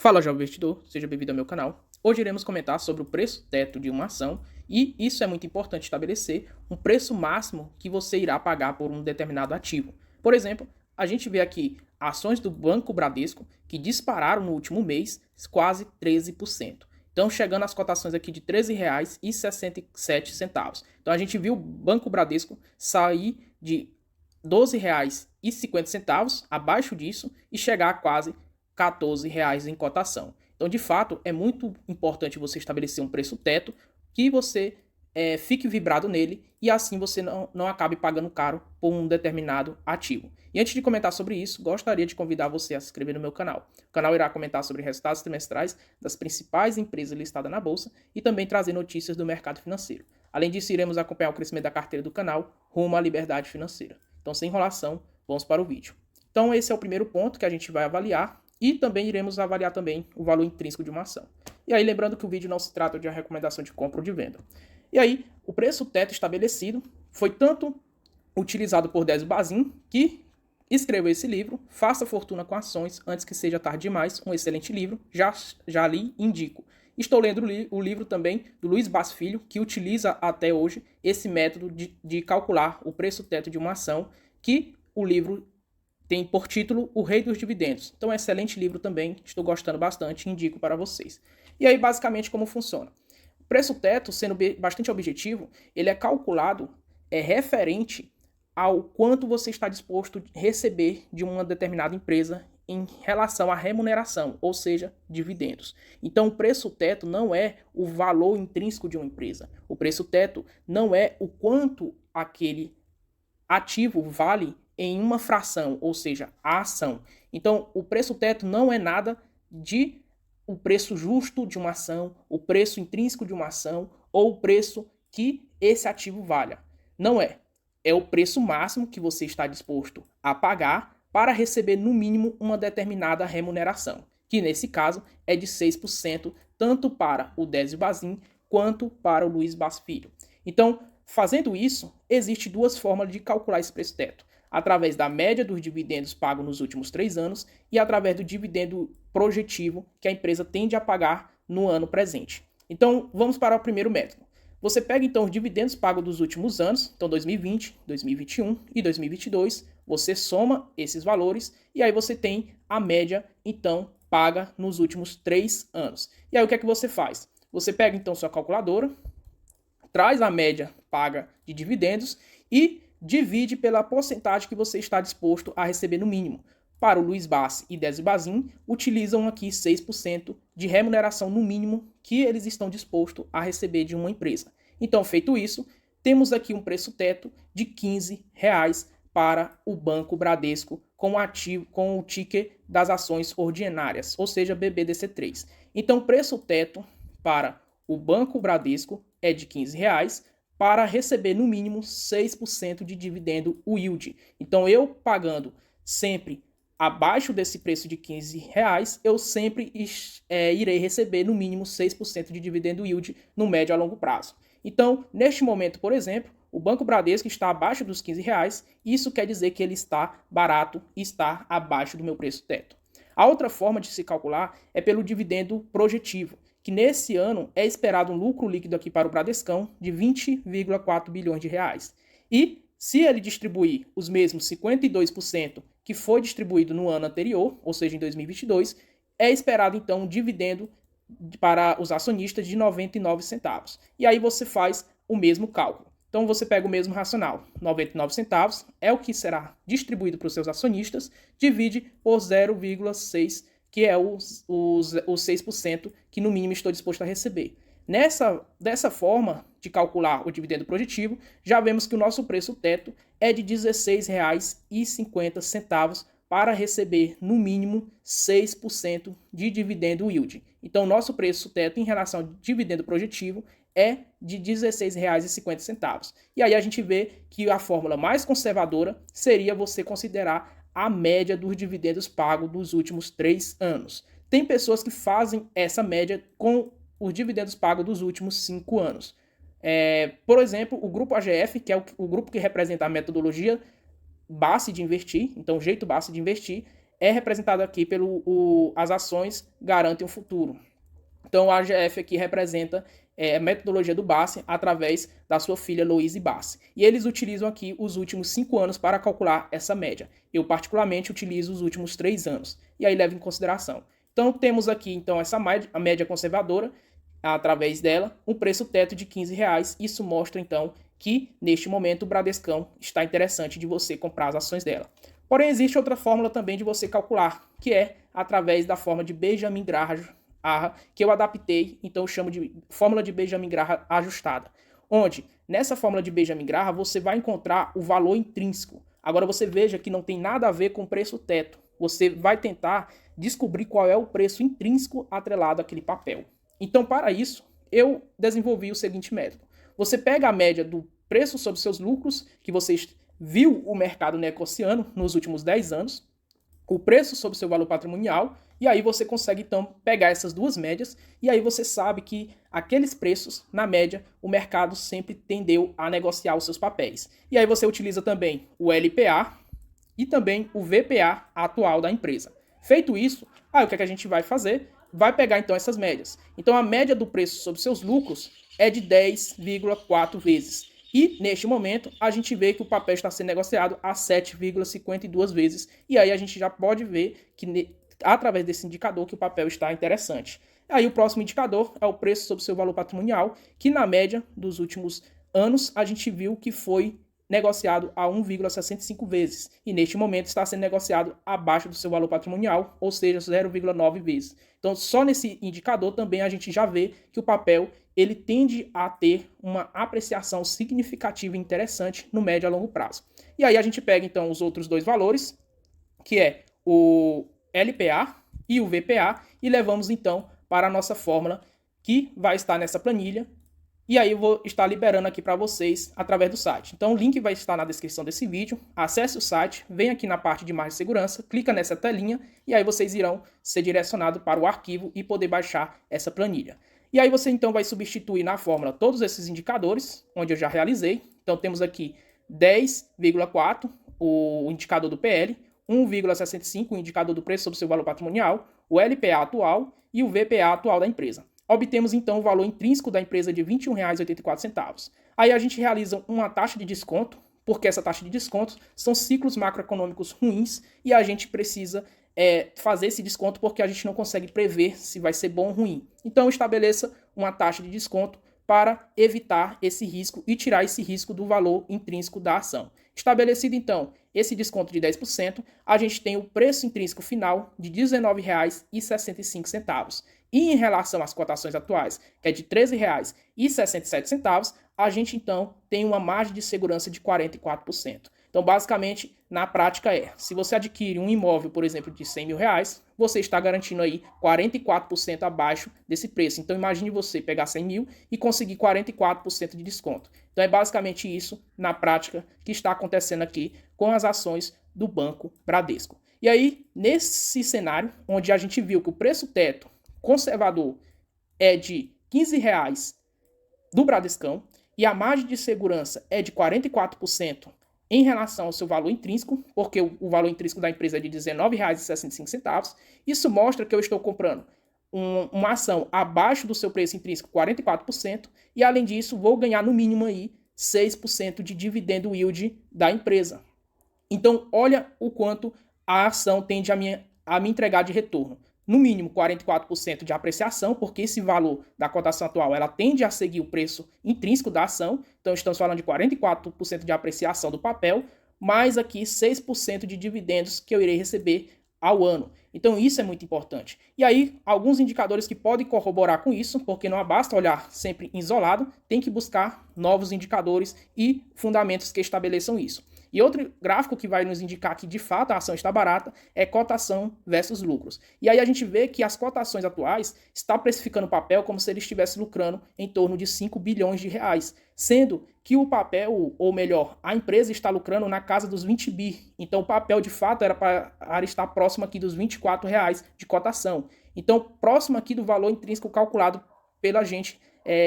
Fala, jovem investidor, seja bem-vindo ao meu canal. Hoje iremos comentar sobre o preço teto de uma ação e isso é muito importante estabelecer um preço máximo que você irá pagar por um determinado ativo. Por exemplo, a gente vê aqui ações do Banco Bradesco que dispararam no último mês quase 13%. Então, chegando às cotações aqui de R$ 13,67. Então, a gente viu o Banco Bradesco sair de R$ 12,50, abaixo disso, e chegar a quase R$ 14 em cotação. Então, de fato, é muito importante você estabelecer um preço teto que você fique vibrado nele e assim você não acabe pagando caro por um determinado ativo. E antes de comentar sobre isso, gostaria de convidar você a se inscrever no meu canal. O canal irá comentar sobre resultados trimestrais das principais empresas listadas na Bolsa e também trazer notícias do mercado financeiro. Além disso, iremos acompanhar o crescimento da carteira do canal rumo à liberdade financeira. Então, sem enrolação, vamos para o vídeo. Então, esse é o primeiro ponto que a gente vai avaliar. E também iremos avaliar também o valor intrínseco de uma ação. E aí, lembrando que o vídeo não se trata de uma recomendação de compra ou de venda. E aí, o preço teto estabelecido foi tanto utilizado por Désio Bazin, que escreveu esse livro, Faça Fortuna com Ações, Antes que Seja Tarde Demais, um excelente livro, já li e indico. Estou lendo o livro também do Luiz Bas Filho, que utiliza até hoje esse método de calcular o preço teto de uma ação, que o livro tem por título O Rei dos Dividendos. Então, é um excelente livro também, estou gostando bastante, indico para vocês. E aí, basicamente, como funciona? O preço teto, sendo bastante objetivo, ele é calculado, referente ao quanto você está disposto a receber de uma determinada empresa em relação à remuneração, ou seja, dividendos. Então, o preço teto não é o valor intrínseco de uma empresa. O preço teto não é o quanto aquele ativo vale em uma fração, ou seja, a ação. Então, o preço teto não é nada de o preço justo de uma ação, o preço intrínseco de uma ação ou o preço que esse ativo valha. Não é. É o preço máximo que você está disposto a pagar para receber no mínimo uma determinada remuneração, que nesse caso é de 6%, tanto para o Désio Bazin quanto para o Luiz Bas Filho. Então, fazendo isso, existem duas formas de calcular esse preço teto. Através da média dos dividendos pagos nos últimos 3 anos e através do dividendo projetivo que a empresa tende a pagar no ano presente. Então, vamos para o primeiro método. Você pega, então, os dividendos pagos dos últimos anos, então 2020, 2021 e 2022, você soma esses valores e aí você tem a média, então, paga nos últimos 3 anos. E aí, o que é que você faz? Você pega, então, sua calculadora, traz a média paga de dividendos e divide pela porcentagem que você está disposto a receber no mínimo. Para o Luiz Bas e Désio Bazin, utilizam aqui 6% de remuneração no mínimo que eles estão dispostos a receber de uma empresa. Então, feito isso, temos aqui um preço teto de R$ 15 para o Banco Bradesco com o ticker das ações ordinárias, ou seja, BBDC3. Então, o preço teto para o Banco Bradesco é de R$ 15 para receber no mínimo 6% de dividendo yield. Então, eu pagando sempre abaixo desse preço de R$ 15, eu sempre irei receber no mínimo 6% de dividendo yield no médio a longo prazo. Então, neste momento, por exemplo, o Banco Bradesco está abaixo dos R$ 15, isso quer dizer que ele está barato e está abaixo do meu preço teto. A outra forma de se calcular é pelo dividendo projetivo, que nesse ano é esperado um lucro líquido aqui para o Bradescão de 20,4 bilhões de reais. E se ele distribuir os mesmos 52% que foi distribuído no ano anterior, ou seja, em 2022, é esperado então um dividendo para os acionistas de 99 centavos. E aí você faz o mesmo cálculo. Então você pega o mesmo racional, 99 centavos é o que será distribuído para os seus acionistas, divide por 0,6, que é os 6% que no mínimo estou disposto a receber. Dessa forma de calcular o dividendo projetivo, já vemos que o nosso preço teto é de R$ 16,50 para receber no mínimo 6% de dividendo yield. Então, o nosso preço teto em relação ao dividendo projetivo é de R$ 16,50. E aí a gente vê que a fórmula mais conservadora seria você considerar a média dos dividendos pagos dos últimos 3 anos. Tem pessoas que fazem essa média com os dividendos pagos dos últimos 5 anos. Por exemplo, o grupo AGF, que é o grupo que representa a metodologia Bassi de investir, então o jeito Bassi de investir, é representado aqui as ações garantem o futuro. Então, a AGF aqui representa a metodologia do Bassi através da sua filha Louise Bassi. E eles utilizam aqui os últimos 5 anos para calcular essa média. Eu, particularmente, utilizo os últimos 3 anos. E aí levo em consideração. Então, temos aqui então a média conservadora, através dela, um preço teto de R$15. Isso mostra, então, que, neste momento, o Bradescão está interessante de você comprar as ações dela. Porém, existe outra fórmula também de você calcular, que é através da forma de Benjamin Graham, que eu adaptei, então eu chamo de fórmula de Benjamin Graham ajustada, onde nessa fórmula de Benjamin Graham você vai encontrar o valor intrínseco. Agora você veja que não tem nada a ver com o preço teto. Você vai tentar descobrir qual é o preço intrínseco atrelado àquele papel. Então, para isso, eu desenvolvi o seguinte método. Você pega a média do preço sobre seus lucros, que você viu o mercado negociando nos últimos 10 anos, o preço sobre seu valor patrimonial, e aí você consegue, então, pegar essas duas médias, e aí você sabe que aqueles preços, na média, o mercado sempre tendeu a negociar os seus papéis. E aí você utiliza também o LPA e também o VPA atual da empresa. Feito isso, aí o que a gente vai fazer? Vai pegar, então, essas médias. Então, a média do preço sobre seus lucros é de 10,4 vezes. E, neste momento, a gente vê que o papel está sendo negociado a 7,52 vezes. E aí a gente já pode ver que, através desse indicador, que o papel está interessante. Aí o próximo indicador é o preço sobre seu valor patrimonial, que na média dos últimos anos a gente viu que foi negociado a 1,65 vezes. E neste momento está sendo negociado abaixo do seu valor patrimonial, ou seja, 0,9 vezes. Então, só nesse indicador também a gente já vê que o papel ele tende a ter uma apreciação significativa e interessante no médio a longo prazo. E aí a gente pega, então, os outros dois valores, que é o LPA e o VPA, e levamos, então, para a nossa fórmula, que vai estar nessa planilha, e aí eu vou estar liberando aqui para vocês através do site. Então o link vai estar na descrição desse vídeo, acesse o site, vem aqui na parte de mais de segurança, clica nessa telinha, e aí vocês irão ser direcionados para o arquivo e poder baixar essa planilha. E aí você então vai substituir na fórmula todos esses indicadores, onde eu já realizei. Então temos aqui 10,4, o indicador do PL, 1,65, o indicador do preço sobre seu valor patrimonial, o LPA atual e o VPA atual da empresa. Obtemos então o valor intrínseco da empresa de R$ 21,84. Aí a gente realiza uma taxa de desconto, porque essa taxa de desconto são ciclos macroeconômicos ruins e a gente precisa fazer esse desconto porque a gente não consegue prever se vai ser bom ou ruim. Então estabeleça uma taxa de desconto para evitar esse risco e tirar esse risco do valor intrínseco da ação. Estabelecido então esse desconto de 10%, a gente tem o preço intrínseco final de R$ 19,65. E em relação às cotações atuais, que é de R$ 13,67, a gente então tem uma margem de segurança de 44%. Então, basicamente, na prática se você adquire um imóvel, por exemplo, de R$ 100 mil, você está garantindo aí 44% abaixo desse preço. Então, imagine você pegar 100 mil e conseguir 44% de desconto. Então, é basicamente isso, na prática, que está acontecendo aqui com as ações do Banco Bradesco. E aí, nesse cenário, onde a gente viu que o preço teto conservador é de R$ 15 do Bradescão e a margem de segurança é de 44% em relação ao seu valor intrínseco, porque o valor intrínseco da empresa é de R$ 19,65, isso mostra que eu estou comprando uma ação abaixo do seu preço intrínseco, 44%, e além disso vou ganhar no mínimo aí 6% de dividendo yield da empresa. Então olha o quanto a ação tende a me entregar de retorno. No mínimo 44% de apreciação, porque esse valor da cotação atual ela tende a seguir o preço intrínseco da ação. Então estamos falando de 44% de apreciação do papel, mais aqui 6% de dividendos que eu irei receber ao ano. Então isso é muito importante. E aí, alguns indicadores que podem corroborar com isso, porque não basta olhar sempre isolado, tem que buscar novos indicadores e fundamentos que estabeleçam isso. E outro gráfico que vai nos indicar que de fato a ação está barata é cotação versus lucros. E aí a gente vê que as cotações atuais estão precificando o papel como se ele estivesse lucrando em torno de 5 bilhões de reais, sendo que o papel, ou melhor, a empresa está lucrando na casa dos 20 bi. Então o papel de fato era para estar próximo aqui dos R$ 24 de cotação. Então próximo aqui do valor intrínseco calculado pela gente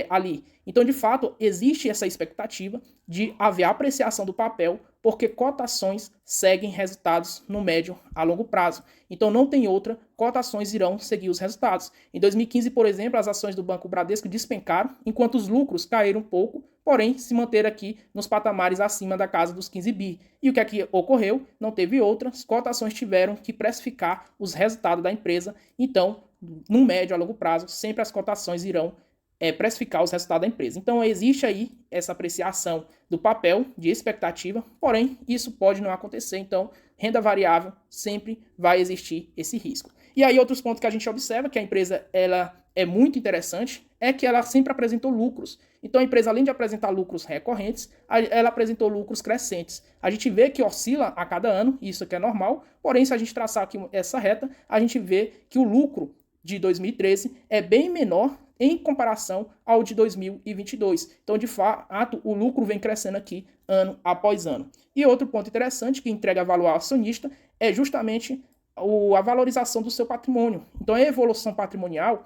ali. Então, de fato, existe essa expectativa de haver apreciação do papel, porque cotações seguem resultados no médio a longo prazo. Então, não tem outra, cotações irão seguir os resultados. Em 2015, por exemplo, as ações do Banco Bradesco despencaram, enquanto os lucros caíram um pouco, porém se manteram aqui nos patamares acima da casa dos 15 bi. E o que é que ocorreu? Não teve outra, as cotações tiveram que precificar os resultados da empresa. Então, no médio a longo prazo, sempre as cotações irão precificar os resultados da empresa. Então, existe aí essa apreciação do papel de expectativa, porém, isso pode não acontecer. Então, renda variável, sempre vai existir esse risco. E aí, outros pontos que a gente observa que a empresa ela é muito interessante é que ela sempre apresentou lucros. Então, a empresa, além de apresentar lucros recorrentes, ela apresentou lucros crescentes. A gente vê que oscila a cada ano, isso aqui é normal, porém, se a gente traçar aqui essa reta, a gente vê que o lucro de 2013 é bem menor em comparação ao de 2022. Então, de fato, o lucro vem crescendo aqui ano após ano. E outro ponto interessante que entrega valor ao acionista é justamente a valorização do seu patrimônio. Então, a evolução patrimonial,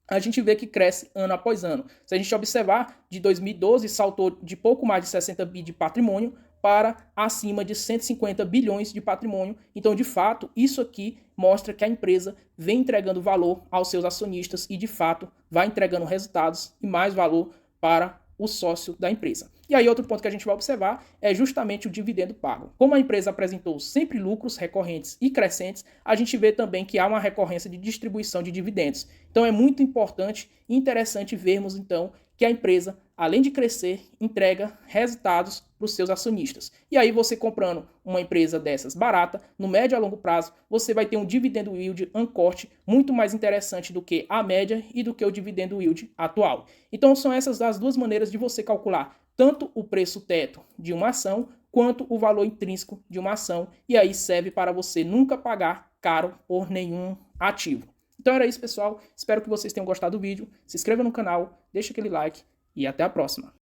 a gente vê que cresce ano após ano. Se a gente observar, de 2012 saltou de pouco mais de 60 bi de patrimônio para acima de 150 bilhões de patrimônio. Então, de fato, isso aqui mostra que a empresa vem entregando valor aos seus acionistas e, de fato, vai entregando resultados e mais valor para o sócio da empresa. E aí, outro ponto que a gente vai observar é justamente o dividendo pago. Como a empresa apresentou sempre lucros recorrentes e crescentes, a gente vê também que há uma recorrência de distribuição de dividendos. Então, é muito importante e interessante vermos, então, que a empresa, além de crescer, entrega resultados para os seus acionistas. E aí, você comprando uma empresa dessas barata, no médio a longo prazo, você vai ter um dividendo yield uncorte muito mais interessante do que a média e do que o dividendo yield atual. Então, são essas as duas maneiras de você calcular tanto o preço teto de uma ação, quanto o valor intrínseco de uma ação, e aí serve para você nunca pagar caro por nenhum ativo. Então era isso, pessoal. Espero que vocês tenham gostado do vídeo. Se inscreva no canal, deixa aquele like e até a próxima.